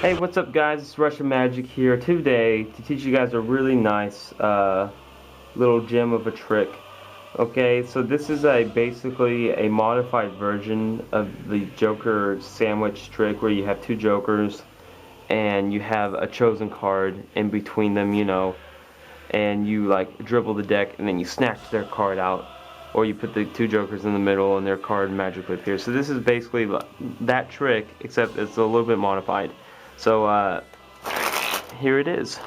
Hey, what's up guys? It's Russian Magic here today to teach you guys a really nice little gem of a trick. Okay, so this is basically a modified version of the Joker sandwich trick where you have two Jokers and you have a chosen card in between them, and you like dribble the deck and then you snatch their card out, or you put the two Jokers in the middle and their card magically appears. So this is basically that trick, except it's a little bit modified. So here it is.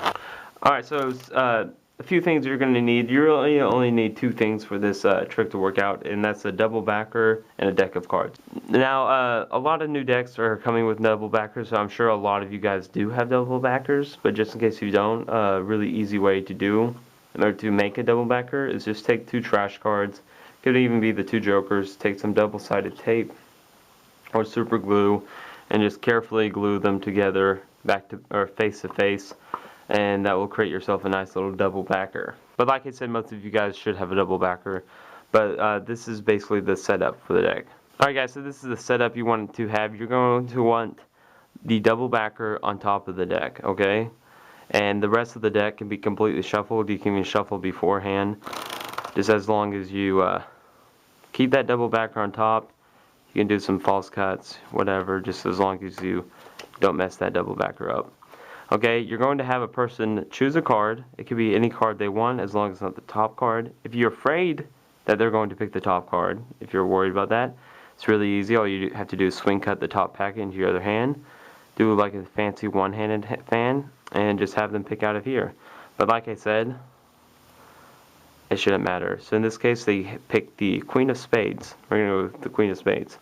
Alright, so a few things you're going to need. You really only need two things for this trick to work out, and that's a double backer and a deck of cards. Now, a lot of new decks are coming with double backers, so I'm sure a lot of you guys do have double backers, but just in case you don't, a really easy way to do in order to make a double backer is just take two trash cards. Could even be the two Jokers. Take some double-sided tape or super glue and just carefully glue them together back to or face to face, and that will create yourself a nice little double backer. But like I said, most of you guys should have a double backer, but this is basically the setup for the deck. Alright guys, so this is the setup you want to have. You're going to want the double backer on top of the deck, okay? And the rest of the deck can be completely shuffled. You can even shuffle beforehand, just as long as you keep that double backer on top. You can do some false cuts, whatever, just as long as you don't mess that double backer up. Okay, you're going to have a person choose a card. It could be any card they want, as long as it's not the top card. If you're afraid that they're going to pick the top card, if you're worried about that, it's really easy. All you have to do is swing cut the top packet into your other hand, do like a fancy one-handed fan, and just have them pick out of here. But like I said, it shouldn't matter. So in this case, they pick the Queen of Spades. We're going to go with the Queen of Spades.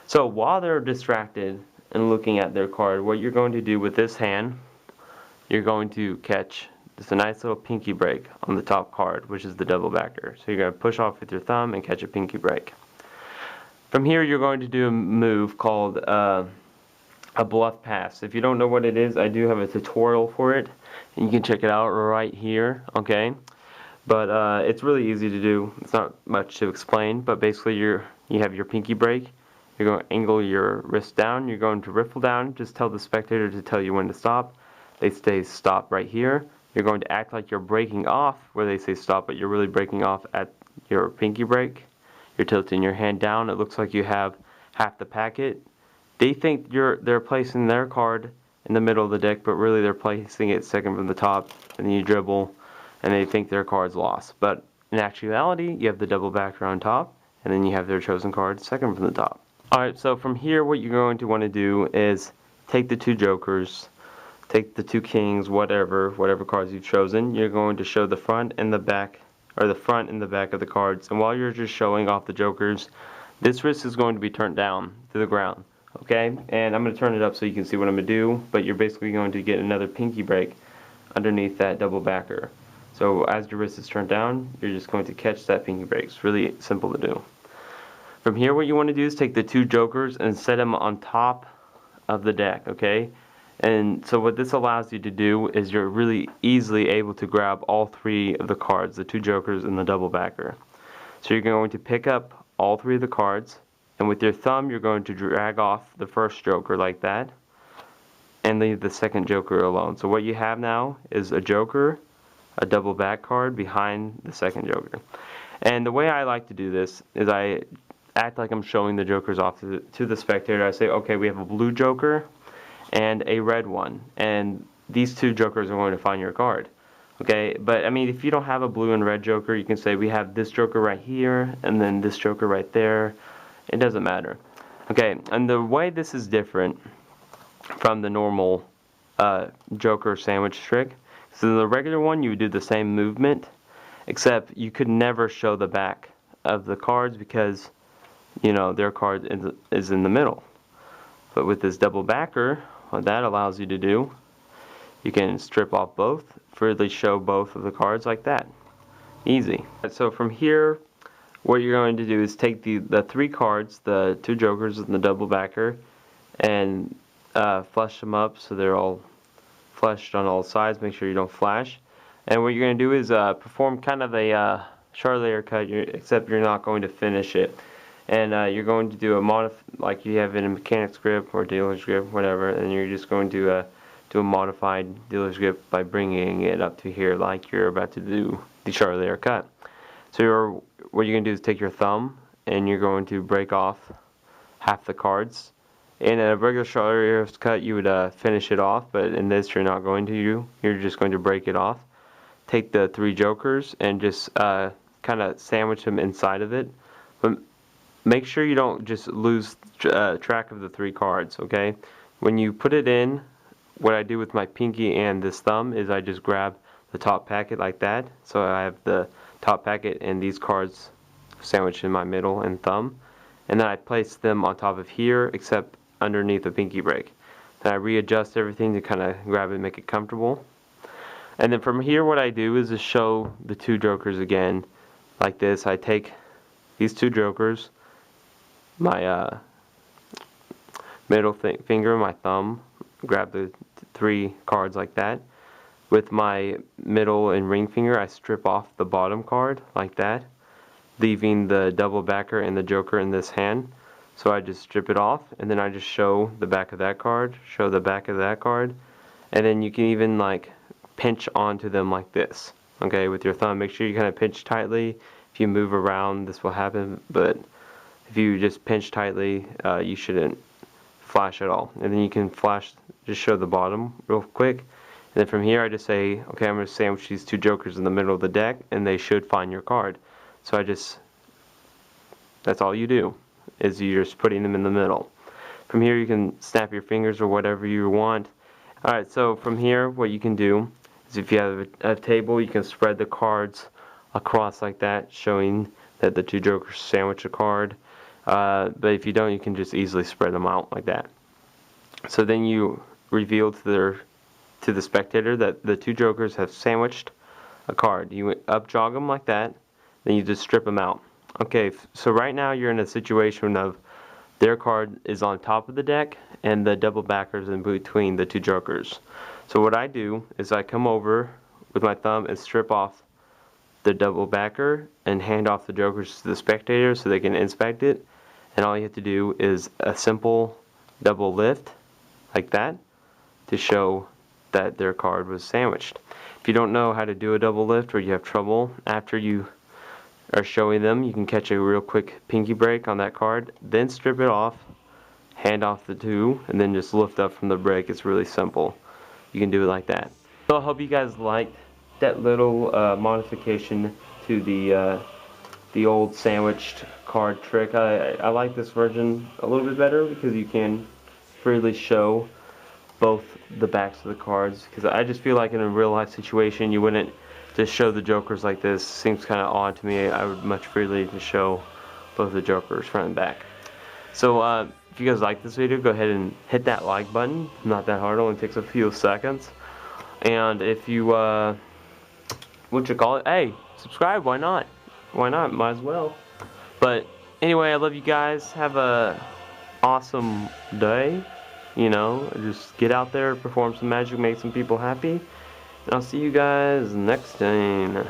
So while they're distracted and looking at their card, what you're going to do with this hand, you're going to catch just a nice little pinky break on the top card, which is the double backer. So you're going to push off with your thumb and catch a pinky break. From here, you're going to do a move called a bluff pass. If you don't know what it is, I do have a tutorial for it, and you can check it out right here, okay? But it's really easy to do. It's not much to explain, but basically you have your pinky break. You're going to angle your wrist down. You're going to riffle down. Just tell the spectator to tell you when to stop. They say stop right here. You're going to act like you're breaking off where they say stop, but you're really breaking off at your pinky break. You're tilting your hand down. It looks like you have half the packet. They think they're placing their card in the middle of the deck, but really they're placing it second from the top, and then you dribble, and they think their card's lost. But in actuality, you have the double backer on top, and then you have their chosen card second from the top. Alright, so from here, what you're going to want to do is take the two Jokers, take the two Kings, whatever cards you've chosen. You're going to show the front and the back, or the front and the back of the cards. And while you're just showing off the Jokers, this wrist is going to be turned down to the ground. Okay, and I'm going to turn it up so you can see what I'm going to do, but you're basically going to get another pinky break underneath that double backer. So as your wrist is turned down, you're just going to catch that pinky break. It's really simple to do. From here, what you want to do is take the two Jokers and set them on top of the deck, okay? And so what this allows you to do is you're really easily able to grab all three of the cards, the two Jokers and the double backer. So you're going to pick up all three of the cards, and with your thumb, you're going to drag off the first Joker like that, and leave the second Joker alone. So what you have now is a Joker, a double back card behind the second Joker. And the way I like to do this is I act like I'm showing the Jokers off to the spectator. I say, okay, we have a blue Joker and a red one, and these two Jokers are going to find your card. Okay, but I mean, if you don't have a blue and red Joker, you can say we have this Joker right here, and then this Joker right there. It doesn't matter. Okay, and the way this is different from the normal Joker sandwich trick, so the regular one, you would do the same movement, except you could never show the back of the cards because their card is in the middle. But with this double backer, what that allows you to do, you can strip off both, freely show both of the cards like that. Easy. So from here, what you're going to do is take the three cards, the two Jokers and the double backer, and flush them up so they're all flushed on all sides. Make sure you don't flash. And what you're going to do is perform kind of a Charlier cut, except you're not going to finish it. and you're going to do a like you have in a mechanic's grip or dealer's grip, whatever, and you're just going to do a modified dealer's grip by bringing it up to here like you're about to do the Charlie cut. So what you're going to do is take your thumb and you're going to break off half the cards. In a regular Charlie cut you would finish it off, but in this you're not going to. You're just going to break it off. Take the 3 jokers and just kind of sandwich them inside of it. But make sure you don't just lose track of the 3 cards, okay? When you put it in, what I do with my pinky and this thumb is I just grab the top packet like that. So I have the top packet and these cards sandwiched in my middle and thumb. And then I place them on top of here, except underneath the pinky break. Then I readjust everything to kind of grab it and make it comfortable. And then from here what I do is just show the 2 jokers again like this. I take these 2 jokers, my middle finger, my thumb, grab the 3 cards like that. With my middle and ring finger I strip off the bottom card like that, leaving the double backer and the joker in this hand. So I just strip it off and then I just show the back of that card, show the back of that card, and then you can even like pinch onto them like this, okay, with your thumb. Make sure you kind of pinch tightly. If you move around this will happen, but if you just pinch tightly you shouldn't flash at all. And then you can flash, just show the bottom real quick, and then from here I just say, okay, I'm going to sandwich these 2 jokers in the middle of the deck and they should find your card. So that's all you do, is you're just putting them in the middle. From here you can snap your fingers or whatever you want. Alright, so from here what you can do is if you have a table, you can spread the cards across like that, showing that the 2 jokers sandwich a card. But if you don't, you can just easily spread them out like that. So then you reveal to the spectator that the 2 jokers have sandwiched a card. You up jog them like that, then you just strip them out. Okay, so right now you're in a situation of their card is on top of the deck and the double backers in between the 2 jokers. So what I do is I come over with my thumb and strip off the double backer and hand off the jokers to the spectator so they can inspect it. And all you have to do is a simple double lift like that to show that their card was sandwiched. If you don't know how to do a double lift or you have trouble after you are showing them, you can catch a real quick pinky break on that card, then strip it off, hand off the 2, and then just lift up from the break. It's really simple. You can do it like that. So I hope you guys liked that little modification to the old sandwiched card trick. I like this version a little bit better because you can freely show both the backs of the cards, because I just feel like in a real life situation you wouldn't just show the jokers like this. Seems kind of odd to me. I would much freely to show both the jokers front and back. So if you guys like this video, go ahead and hit that like button. Not that hard, it only takes a few seconds. And if you hey, subscribe, why not? Why not? Might as well. But anyway, I love you guys. Have a awesome day. You know, just get out there, perform some magic, make some people happy. And I'll see you guys next time.